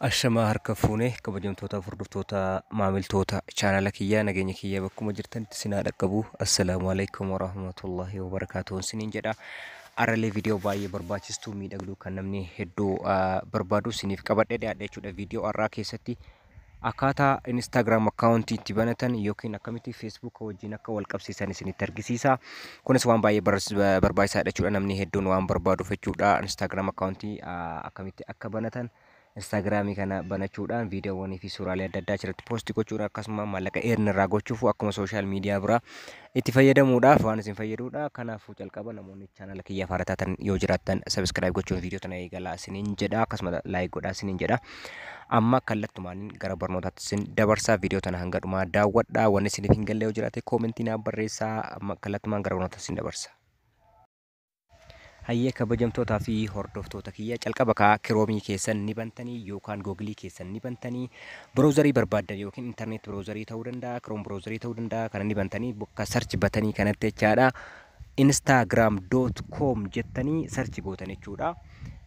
Ashamaa harka fuunee kabajamtoota furdiftoota maamiltoota chaanala kiyyaa nageenya kiyyaa bakkuma jirtanitti sinaa dhaqqabu. Assalaamu alaikum warahmatullahi wabarakaatuh siniin jedha. Arralee viidiyoo baay'ee barbaachistuu miidhagduu kan namni hedduu barbaadu siniif qabadhee dhiyaadha jechuudha. Viidiyoo har'aa keessatti akkaataa Instagram akkaawuntii itti banatan yookiin akkamitti Facebook wajjin akka wal qabsiisan isinitti argisiisa. Kunis waan baay'ee barbaachisaadha jechuudha. Namni hedduun waan barbaaduuf jechuudha. Instagram akkaawuntii akkamitti akka banatan Instagramii kana banachuudhaan viidiyoowwanii fi suuraalee adda addaa achirratti poostii gochuudhaan akkasuma maallaqa irraa gochuuf akkuma sooshaal miidiyaa biraa itti fayyadamuudhaaf waan isin fayyadudha. Kanaafuu jalqaba namoonni chaanala kiyyaaf haaraa taatan yoo jiraattan sabiskiraayib gochuun viidiyoo tana eegalaa isiniin jedha. Akkasuma laayik godhaa isiniin jedha. Amma kallattumaan gara barnootaatti isin dabarsaa. Viidiyoo tana hanga dhumaa daawwadhaa. Wanni isiniif hin galle yoo jiraate koomentii naaf barreessaa. Amma kallattumaan gara barnootaatti isin dabarsa. Hayyee kabajamtootaa fi hordoftoota kiyya calqaba kiroomii keessan ni bantanii yookaan googilii keessan ni bantanii biroozarii barbaaddan yookiin internet biroozarii ta'uu danda'a, kiroom biroozarii ta'uu danda'a. Kana ni bantanii bakka sarchi batanii kanatti jechaadha. Instagram.com jettanii sarchi gootan jechuudha.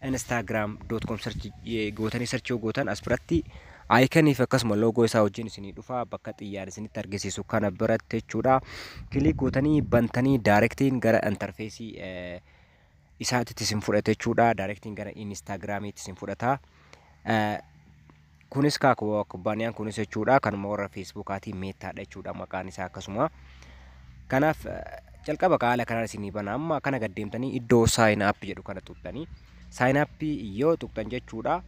Instagram.com sarchi gootanii sarchi gootan as biratti aayikanii fi akkasuma loogoo isaa wajjin isinii dhufa bakka xiyyaan isinitti argisiisu kana biratti jechuudha. Kilik gootanii bantanii daayirektiin gara interfeesii isaatti isin fudhata jechuudha. Daayirektiin gara Instagramiitti isin fudhata. Kunis kubbaaniyaan kunis jechuudha. Kanuma warra Facebookaatiin meettaadha jechuudha maqaan isaa akkasuma. Kanaaf jalqaba haala kanaan isinii bana. Amma kana gaddeemtanii iddoo sign up jedhu kana tuqxanii sign up yoo tuqxan jechuudha.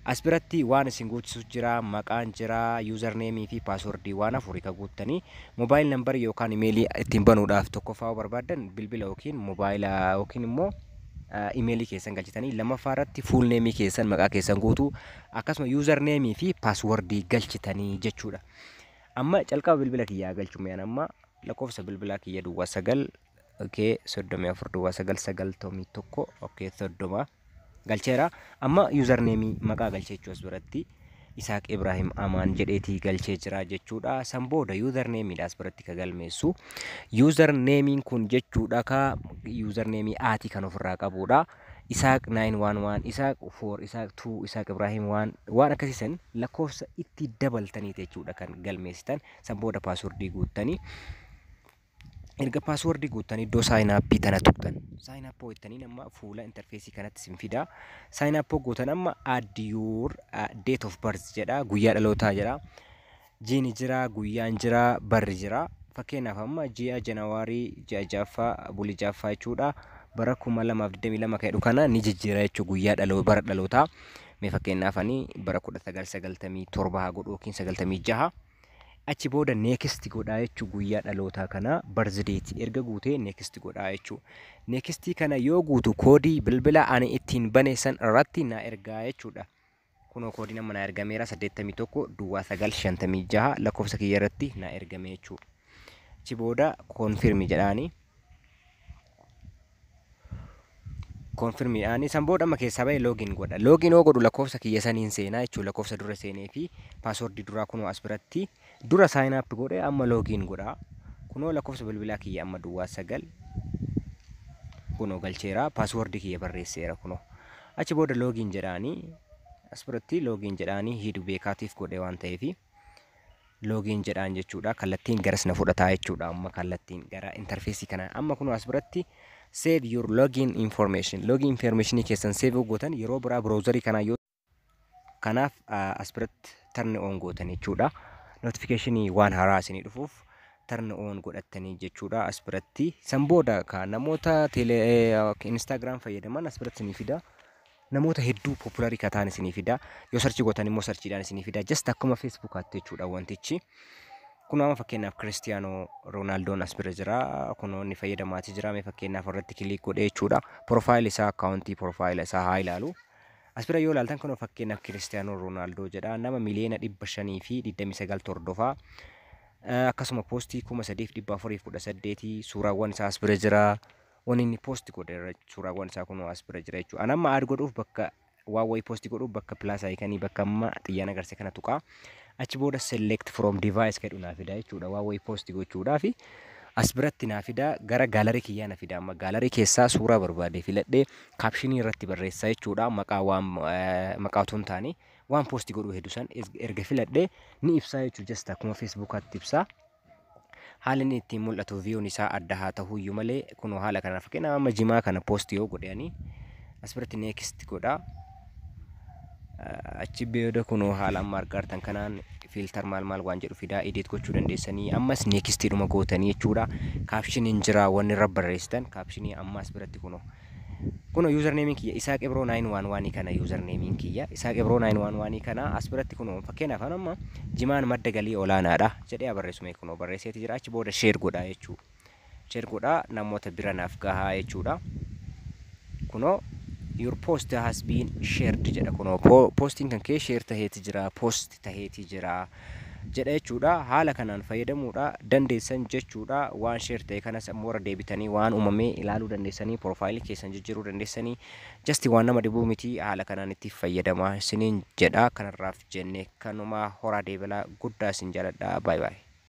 As biratti waan isin gochisuus jira, maqaan jira, username fi password waan afurii ka guuttanii mobile number yookaan emailii ittiin banuudhaaf tokkoffaa barbaadan bilbila yookiin mobile yookiin immoo emailii keessan galchitanii lammaffaa irratti full name keessan maqaa keessan guutuu akkasuma username fi password galchitanii jechuudha. Amma calqaba bilbila kiyyaa galchuun amma lakkoofsa bilbila kiyya duwwaa 9 okay 34 duwwaa 991 okay 30 galcheera. Amma username maqaa galchechuu as biratti Isaaq Ibrahim Amaan jedheetii galchee jira jechuudha. San booda username as biratti ka galmeessu. Username kun jechuudha ka username aatii kan ofirraa qabudha. Isaaq 911 Isaaq 4 Isaaq 2 Isaaq Ibrahim 1 waan akkasiisan lakkoofsa itti dabaltanii jechuudha kan galmeessitan. San booda password guuttanii erga password guuttanii iddoo sign up tana tuqtan sign up ho'ittanii nama fuula interfeesii kanatti isin fida. Sign up gootan amma add your date of birth jedha, guyyaa dhalootaa jedha, jiini jira, guyyaan jira, barri jira. Fakkeenyaaf amma ji'a Janawaarii ji'a jaaffaa bulii jaaffaa jechuudha. Bara 2022 kan jedhu kana ni jijjiira jechuudha guyyaa bara dhalootaa. Mee fakkeenyaaf ani bara 1997 haa godhu yookiin 96. Achi booda next godhaa jechuu guyyaa dhalootaa kana birthday erga guutee next godhaa jechuu. Next kana yoo guutu koodii bilbila ani ittiin bane san irratti na ergaa jechuudha. Kunoo koodii nama na ergameera 81 duwwaa 956 lakkoofsa kiyya irratti na ergame jechuu. Achi booda confirm jedhaani. Confirm jedhaani san booda amma keessaa bahe login godha. Login oo godhu lakkoofsa kiyya saniin seenaa jechuu lakkoofsa dura seenee fi password duraa kunoo as biratti dura sign up godhe amma login godha. Kunoo lakkoofsa bilbilaa kiyya amma duwwaa 9 kunoo galcheera password kiyya barreesseera kunoo. Achi booda login jedhaani as biratti login jedhaani hidu beekaatiif godhe waan ta'eef login jedhaan jechuudha. Kallattiin garas na fudhataa jechuudha. Amma kallattiin gara interfeesii kana amma kunoo as biratti save your login information. Login information keessan save gootan yeroo biraa browserii kana yoo kanaaf as biratti turn on gootan jechuudha. Notification waan haaraa isinii dhufuuf turn on godhattanii jechuudha as biratti. San booda ka namoota Instagram fayyadaman as biratti isinii fida. Namoota hedduu popularii ka ta'an isinii fida. Yoo sarchi gootan immoo sarchiidhaan isinii fida. Just akkuma Facebookaatti jechuudha wantichi. Kunoo fakkeenyaaf Cristiano Ronaldoon as bira jira. Kunoo inni fayyadamaati jira. Mee fakkeenyaaf irratti kilik godhee jechuudha. Profile isaa akkaawuntii profile isaa haa ilaalu. As bira yoo ilaaltan kunoo fakkeenyaaf Cristiano Ronaldo jedha. Nama miliyoona 529 hordofaa. Akkasuma poostii 3418 suuraawwan isaa as bira jira. Waan inni poostii godhe suuraawwan isaa kunoo as bira jira jechuudha. Anamma aad godhuuf bakka waan wayii poostii godhuuf bakka plus icon bakka amma xiyyaan agarsiise kana tuqaa. Achi booda select from device jedhu naaf fida jechuudha. Waan wayii poostii gochuudhaaf as biratti naa fida gara gaalarii kiyyaa na fida. Amma gaalarii keessaa suuraa barbaade filadhee kaapshinii irratti barreessaa jechuudha. Maqaa otoo hin taane waan poostii godhuu hedduu san erga filadhee ni ibsaa jechuudha. Just akkuma feesbuukaatti ibsaa. Haalli inni ittiin mul'atu viiyoon isaa adda haa ta'u iyyuu malee kunoo haala kana fakkeenyaaf amma jimaa kana poostii yoo godhanii as biratti neekist godhaa. Achi booda kunoo haala amma argaartan kanaan filter maal waan jedhu fidaa edit gochuu dandeessanii ammas neekistidhuma gootanii jechuudha. Kaapshiniin jira wanni irra barreessitan kaapshinii ammas biratti kunoo username kiyya Isaaq Ibroo 911 kana username kiyya Isaaq Ibroo 911 kana as biratti kunoo fakkeenyaaf amma jimaan madda galii olaanaadha jedhee barreessume kunoo barreesseeti jira. Achi booda share godhaa jechuudha. Share godhaa namoota bira naaf gahaa jechuudha. Kunoo your post has been shared jedha kunoo postiin kan kee share taheeti jira post taheeti jira jedha jechuudha. Haala kanaan fayyadamuudha dandeessan jechuudha. Waan share ta'e kanas ammoo irra deebitanii waan uumamee ilaaluu dandeessanii profaayilii keessan jijjiiruu dandeessanii just waan nama dhibuu miti. Haala kanaan itti fayyadamaa isiniin jedha. Kanarraaf jenne kanuma horaa deebilaa guddaa isin jaaladha. Bye bye.